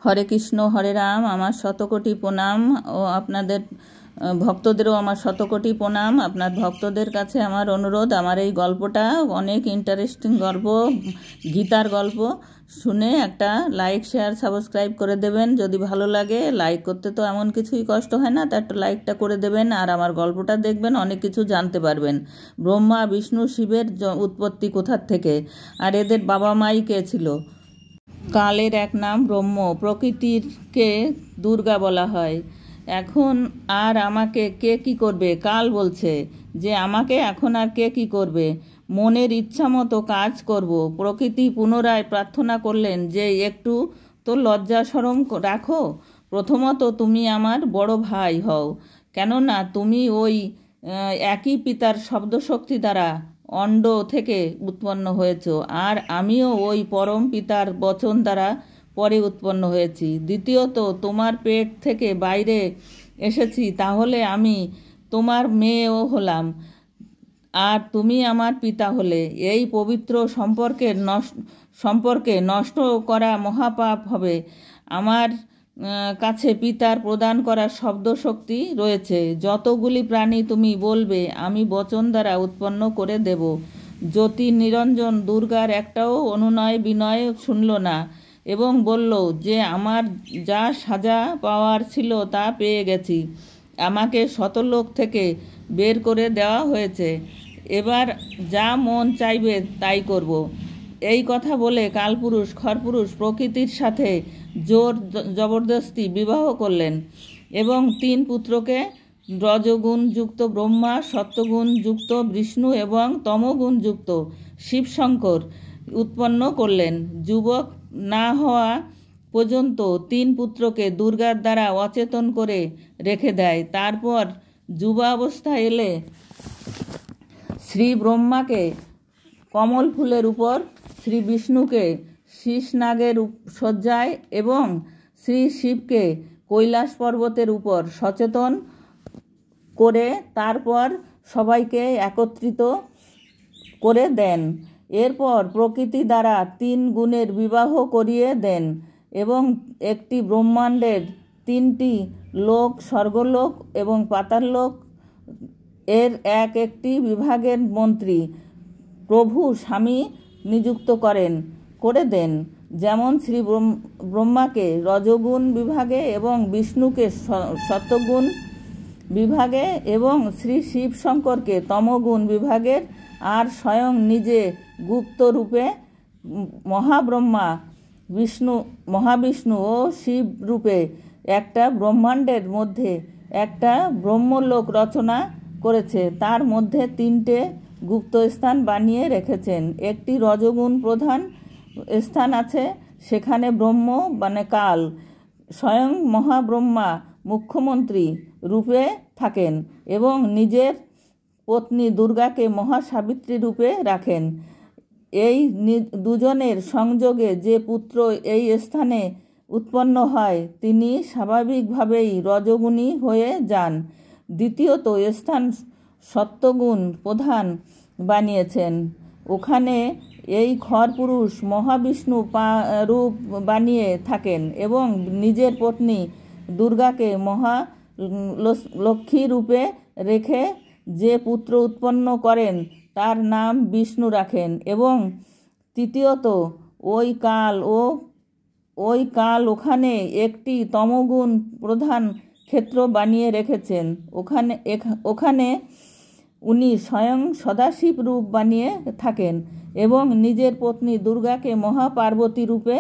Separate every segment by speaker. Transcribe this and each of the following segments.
Speaker 1: হরে কৃষ্ণ হরে রাম। আমার শতকোটি প্রণাম ও আপনাদের ভক্তদেরও আমার শতকোটি প্রণাম। আপনার ভক্তদের কাছে আমার অনুরোধ, আমার এই গল্পটা অনেক ইন্টারেস্টিং গল্প, গীতার গল্প। শুনে একটা লাইক শেয়ার সাবস্ক্রাইব করে দেবেন যদি ভালো লাগে। লাইক করতে তো এমন কিছুই কষ্ট হয় না, তা একটা লাইকটা করে দেবেন আর আমার গল্পটা দেখবেন, অনেক কিছু জানতে পারবেন। ব্রহ্মা বিষ্ণু শিবের উৎপত্তি কোথার থেকে, আর এদের বাবা মাই কে ছিল। কালের এক নাম ব্রহ্ম, প্রকৃতিরকে দুর্গা বলা হয়। এখন আর আমাকে কে কি করবে? কাল বলছে যে আমাকে এখন আর কে কি করবে, মনের ইচ্ছা মতো কাজ করব। প্রকৃতি পুনরায় প্রার্থনা করলেন যে একটু তো লজ্জা শরম রাখো। প্রথমত তুমি আমার বড় ভাই হও, কেননা তুমি ওই একই পিতার শব্দশক্তি দ্বারা অণ্ড থেকে উৎপন্ন হয়েছ, আর আমিও ওই পরম পিতার বচন দ্বারা পরে উৎপন্ন হয়েছি। দ্বিতীয়ত তোমার পেট থেকে বাইরে এসেছি, তাহলে আমি তোমার মেয়েও হলাম আর তুমি আমার পিতা হলে। এই পবিত্র সম্পর্কে নষ্ট করা মহাপাপ হবে। আমার কাছে পিতার প্রদান করা শব্দ শক্তি রয়েছে। যতগুলি প্রাণী তুমি বলবে আমি বচন দ্বারা উৎপন্ন করে দেব। জ্যোতি নিরঞ্জন দুর্গার একটাও অনুনয় বিনয় শুনল না এবং বলল যে আমার যা সাজা পাওয়ার ছিল তা পেয়ে গেছি, আমাকে শতলোক থেকে বের করে দেওয়া হয়েছে, এবার যা মন চাইবে তাই করব। এই কথা বলে কালপুরুষ খরপুরুষ প্রকৃতির সাথে জোর জবরদস্তি বিবাহ করলেন এবং 3 পুত্রকে রজগুণযুক্ত ব্রহ্মা, সত্যগুণযুক্ত বিষ্ণু এবং তমগুণযুক্ত শিবশঙ্কর উৎপন্ন করলেন। যুবক না হওয়া পর্যন্ত 3 পুত্রকে দুর্গার দ্বারা অচেতন করে রেখে দেয়। তারপর যুবাবস্থা এলে শ্রী ব্রহ্মাকে কমল ফুলের উপর, শ্রী বিষ্ণুকে শীষনাগের শয্যায় এবং শ্রী শিবকে কৈলাস পর্বতের উপর সচেতন করে তারপর সবাইকে একত্রিত করে দেন। এরপর প্রকৃতি দ্বারা 3 গুণের বিবাহ করিয়ে দেন এবং একটি ব্রহ্মাণ্ডের 3টি লোক, স্বর্গলোক এবং পাতাললোক এর একটি বিভাগের মন্ত্রী প্রভু স্বামী নিযুক্ত করে দেন। যেমন শ্রী ব্রহ্মাকে রজগুণ বিভাগে এবং বিষ্ণুকে সত্যগুণ বিভাগে এবং শ্রী শিব শঙ্করকে তমগুণ বিভাগের, আর স্বয়ং নিজে গুপ্ত রূপে মহাব্রহ্মা মহাবিষ্ণু ও শিব রূপে একটা ব্রহ্মাণ্ডের মধ্যে একটা ব্রহ্মলোক রচনা করেছে। তার মধ্যে 3টে গুপ্ত স্থান বানিয়ে রেখেছেন। একটি রজগুণ প্রধান স্থান আছে, সেখানে ব্রহ্ম মানে কাল স্বয়ং মহাব্রহ্মা মুখ্যমন্ত্রী রূপে থাকেন এবং নিজের পত্নী দুর্গাকে মহাসাবিত্রী রূপে রাখেন। এই দুজনের সংযোগে যে পুত্র এই স্থানে উৎপন্ন হয় তিনি স্বাভাবিকভাবেই রজগুণী হয়ে যান। দ্বিতীয়ত স্থান সত্যগুণ প্রধান বানিয়েছেন, ওখানে এই খরপুরুষ মহাবিষ্ণু রূপ বানিয়ে থাকেন এবং নিজের পত্নী দুর্গাকে মহালক্ষ্মী রূপে রেখে যে পুত্র উৎপন্ন করেন তার নাম বিষ্ণু রাখেন। এবং তৃতীয়ত ওই কাল ওখানে একটি তমগুণ প্রধান ক্ষেত্র বানিয়ে রেখেছেন। ওখানে উনি স্বয়ং সদাশিব রূপ বানিয়ে থাকেন এবং নিজের পত্নী দুর্গাকে মহাপার্বতী রূপে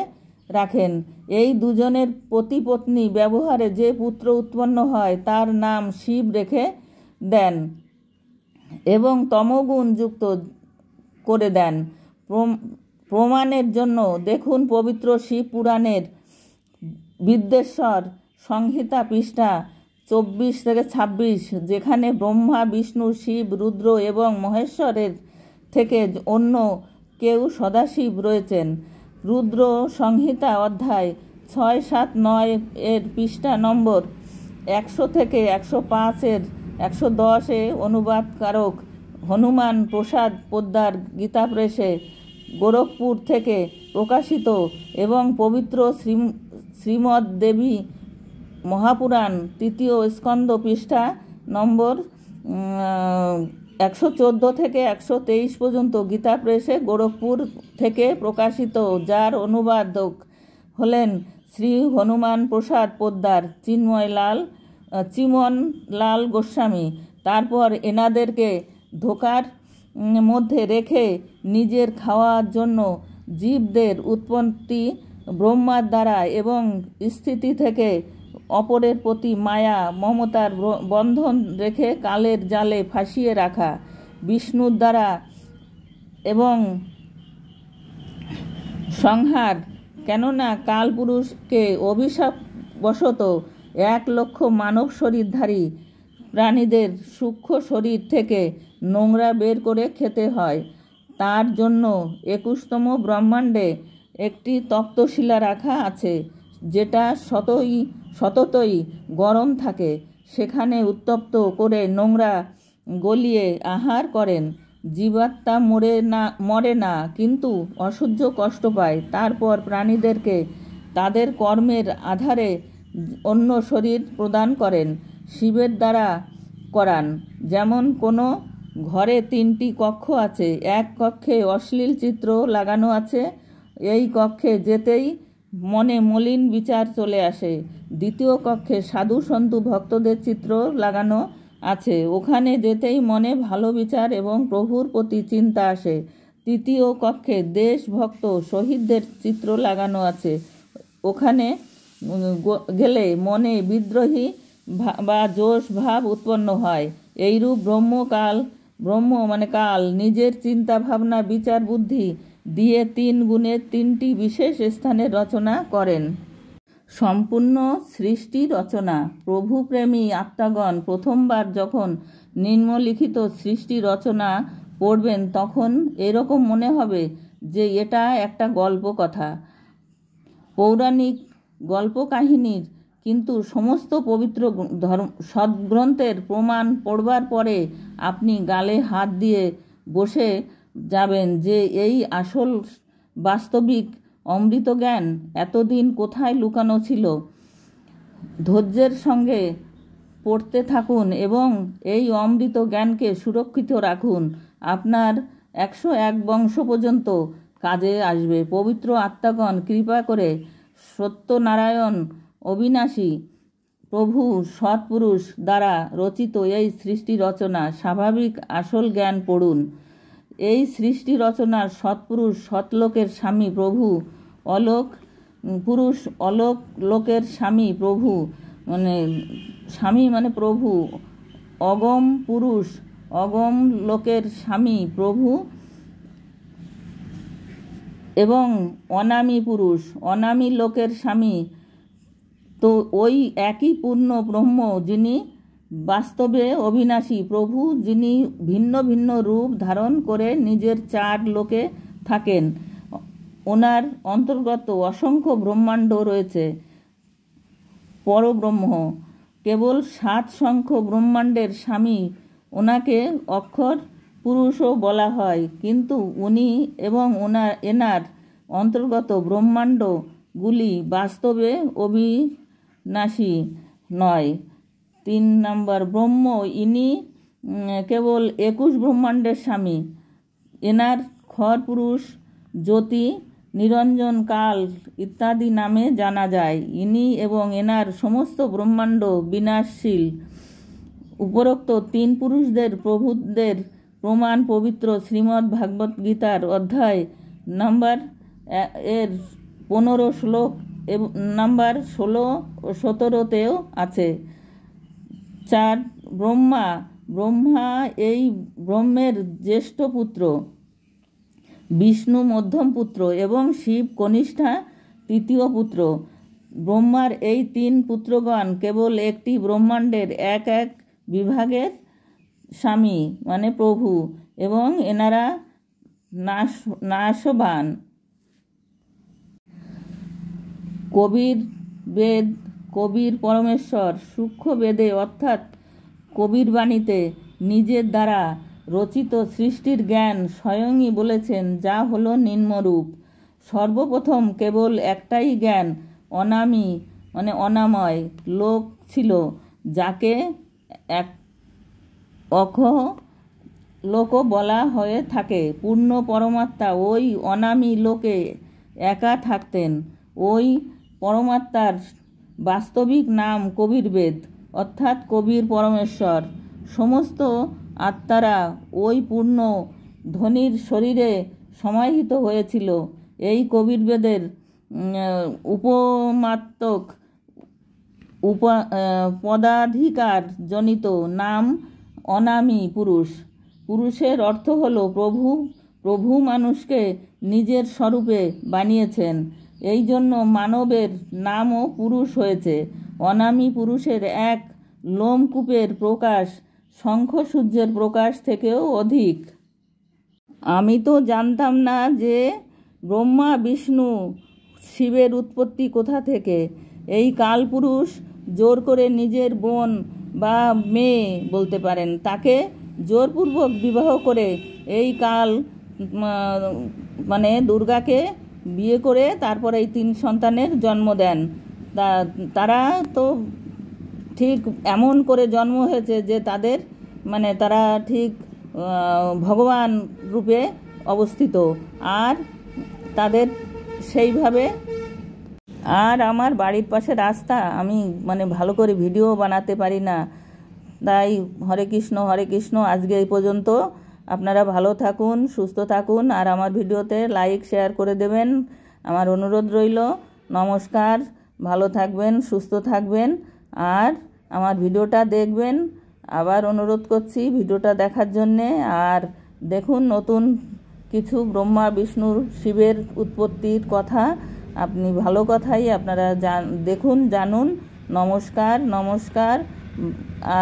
Speaker 1: রাখেন। এই দুজনের পতি পত্নী ব্যবহারে যে পুত্র উৎপন্ন হয় তার নাম শিব রেখে দেন এবং তমগুণ যুক্ত করে দেন। প্রমাণের জন্য দেখুন পবিত্র শিব পুরাণের বিদ্বেশ্বর সংহিতা পৃষ্ঠা 24-26, যেখানে ব্রহ্মা বিষ্ণু শিব রুদ্র এবং মহেশ্বরের থেকে অন্য কেউ সদাশিব রয়েছেন। রুদ্র সংহিতা অধ্যায় 6, 7, 9 এর পৃষ্ঠা নম্বর 100 থেকে 105 110 অনুবাদকারক হনুমান প্রসাদ পোদ্দার গীতা প্রেসে গোরখপুর থেকে প্রকাশিত এবং পবিত্র শ্রীমদ্ দেবী মহাপুরাণ 3য় স্কন্দ পৃষ্ঠা নম্বর 114 থেকে 123 পর্যন্ত, গীতা প্রেসে গোরখপুর থেকে প্রকাশিত, যার অনুবাদক হলেন শ্রী হনুমান প্রসাদ পোদ্দার, চিমনলাল গোস্বামী। তারপর এনাদেরকে ধোকার মধ্যে রেখে নিজের খাওয়ার জন্য জীবদের উৎপত্তি ব্রহ্মার দ্বারা এবং স্থিতি থেকে অপরের প্রতি মায়া মমতার বন্ধন রেখে কালের জালে ফাঁসিয়ে রাখা বিষ্ণুর দ্বারা এবং সংহার, কেননা কালপুরুষকে অভিশাপবশত 1 লক্ষ মানব শরীরধারী প্রাণীদের সূক্ষ্ম শরীর থেকে নোংরা বের করে খেতে হয়। তার জন্য 21তম ব্রহ্মাণ্ডে একটি তপ্তশিলা রাখা আছে, যেটা সততই গরম থাকে। সেখানে উত্তপ্ত করে নোংরা গলিয়ে আহার করেন। জীবাত্মা মরে না, কিন্তু অসহ্য কষ্ট পায়। তারপর প্রাণীদেরকে তাদের কর্মের আধারে অন্য শরীর প্রদান করেন, শিবের দ্বারা করান। যেমন কোনো ঘরে 3টি কক্ষ আছে, এক কক্ষে অশ্লীল চিত্র লাগানো আছে, এই কক্ষে যেতেই মনে মলিন বিচার চলে আসে। দ্বিতীয় কক্ষে সাধু সন্তু ভক্তদের চিত্র লাগানো আছে, ওখানে যেতেই মনে ভালো বিচার এবং প্রভুর প্রতি চিন্তা আসে। তৃতীয় কক্ষে দেশভক্ত শহীদদের চিত্র লাগানো আছে, ওখানে গেলে মনে বিদ্রোহী বা জোশ ভাব উৎপন্ন হয়। এইরূপ ব্রহ্ম মানে কাল নিজের চিন্তা ভাবনা বিচার বুদ্ধি দিয়ে 3 গুণের 3টি বিশেষ স্থানের রচনা করেন। সম্পূর্ণ সৃষ্টি রচনা। প্রভুপ্রেমী আত্মাগণ প্রথমবার যখন নিম্নলিখিত সৃষ্টি রচনা পড়বেন তখন এরকম মনে হবে যে এটা একটা গল্প কথা, পৌরাণিক গল্প কাহিনীর, কিন্তু সমস্ত পবিত্র সদ্গ্রন্থের প্রমাণ পড়বার পরে আপনি গালে হাত দিয়ে বসে যাবেন যে এই আসল বাস্তবিক অমৃত জ্ঞান এতদিন কোথায় লুকানো ছিল। ধৈর্যের সঙ্গে পড়তে থাকুন এবং এই অমৃত জ্ঞানকে সুরক্ষিত রাখুন। আপনার 101 বংশ পর্যন্ত কাজে আসবে। পবিত্র আত্মাগণ কৃপা করে সত্যনারায়ণ অবিনাশী প্রভু সৎপুরুষ দ্বারা রচিত এই সৃষ্টি রচনা স্বাভাবিক আসল জ্ঞান পড়ুন। এই সৃষ্টি রচনার সৎপুরুষ সৎলোকের স্বামী প্রভু, অলোক পুরুষ অলোক লোকের স্বামী প্রভু, স্বামী মানে প্রভু, অগম পুরুষ অগম লোকের স্বামী প্রভু এবং অনামী পুরুষ অনামী লোকের স্বামী। তো ওই একই পূর্ণ ব্রহ্ম যিনি বাস্তবে অবিনাশী প্রভু, যিনি ভিন্ন ভিন্ন রূপ ধারণ করে নিজের 4 লোকে থাকেন। ওনার অন্তর্গত অসংখ্য ব্রহ্মাণ্ড রয়েছে। পরব্রহ্ম কেবল 7 সংখ্য ব্রহ্মাণ্ডের স্বামী, ওনাকে অক্ষর পুরুষও বলা হয়, কিন্তু উনি এবং এনার অন্তর্গত ব্রহ্মাণ্ডগুলি বাস্তবে অবিনাশী নয়। 3 নম্বর ব্রহ্ম, ইনি কেবল 21 ব্রহ্মাণ্ডের স্বামী। এনার খর পুরুষ, জ্যোতি, নিরঞ্জন, কাল ইত্যাদি নামে জানা যায়। ইনি এবং এনার সমস্ত ব্রহ্মাণ্ড বিনাশশীল। উপরোক্ত 3 পুরুষদের প্রভুদের প্রমাণ পবিত্র শ্রীমদ্ ভাগবত গীতার অধ্যায় নম্বর 15 শ্লোক নম্বর 16 ও 17তেও আছে। 4 ব্রহ্মা এই ব্রহ্মের জ্যেষ্ঠ পুত্র, বিষ্ণু মধ্যম পুত্র এবং শিব কনিষ্ঠা তৃতীয় পুত্র। ব্রহ্মার এই 3 পুত্রগণ কেবল একটি ব্রহ্মাণ্ডের এক বিভাগের স্বামী মানে প্রভু, এবং এনারা নাশবান। কবির পরমেশ্বর সূক্ষ্ম বেদে অর্থাৎ কবির বাণীতে নিজের দ্বারা রচিত সৃষ্টির জ্ঞান স্বয়ংই বলেছেন, যা হলো নিম্নরূপ। সর্বপ্রথম কেবল একটাই জ্ঞান অনামী মানে অনাময় লোক ছিল, যাকে এক অখ লোকও বলা হয়ে থাকে। পূর্ণ পরমাত্মা ওই অনামী লোকে একা থাকতেন। ওই পরমাত্মার বাস্তবিক নাম কবিরবেদ, অর্থাৎ কবির পরমেশ্বর। সমস্ত আত্মারা ওই পূর্ণ ধ্বনির শরীরে সমাহিত হয়েছিল। এই কবিরবেদের উপমাত্মক পদাধিকার জনিত নাম অনামী পুরুষ। পুরুষের অর্থ হলো প্রভু। প্রভু মানুষকে নিজের স্বরূপে বানিয়েছেন, এই জন্য মানবের নামও পুরুষ হয়েছে। অনামী পুরুষের এক লোমকূপের প্রকাশ শঙ্খ সূর্যের প্রকাশ থেকেও অধিক। আমি তো জানতাম না যে ব্রহ্মা বিষ্ণু শিবের উৎপত্তি কোথা থেকে। এই কালপুরুষ জোর করে নিজের বোন বা মেয়ে বলতে পারেন, তাকে জোরপূর্বক বিবাহ করে এই কাল মানে দুর্গাকে বিয়ে করে তারপরে এই 3 সন্তানের জন্ম দেন। তারা তো ঠিক এমন করে জন্ম হয়েছে যে তাদের মানে তারা ঠিক ভগবান রূপে অবস্থিত, আর তাদের সেইভাবে। আর আমার বাড়ির পাশে রাস্তা, আমি মানে ভালো করে ভিডিও বানাতে পারি না, তাই হরে কৃষ্ণ হরে কৃষ্ণ। আজকে এই পর্যন্ত। আপনারা ভালো থাকুন, সুস্থ থাকুন, আর আমার ভিডিওতে লাইক শেয়ার করে দেবেন আমার অনুরোধ রইল। নমস্কার, ভালো থাকবেন, সুস্থ থাকবেন, আর আমার ভিডিওটা দেখবেন। আবার অনুরোধ করছি ভিডিওটা দেখার জন্যে। আর দেখুন নতুন কিছু ব্রহ্মা বিষ্ণুর শিবের উৎপত্তির কথা, আপনি ভালো কথাই আপনারা দেখুন, জানুন। নমস্কার নমস্কার।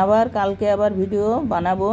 Speaker 1: আবার কালকে আবার ভিডিও বানাবো।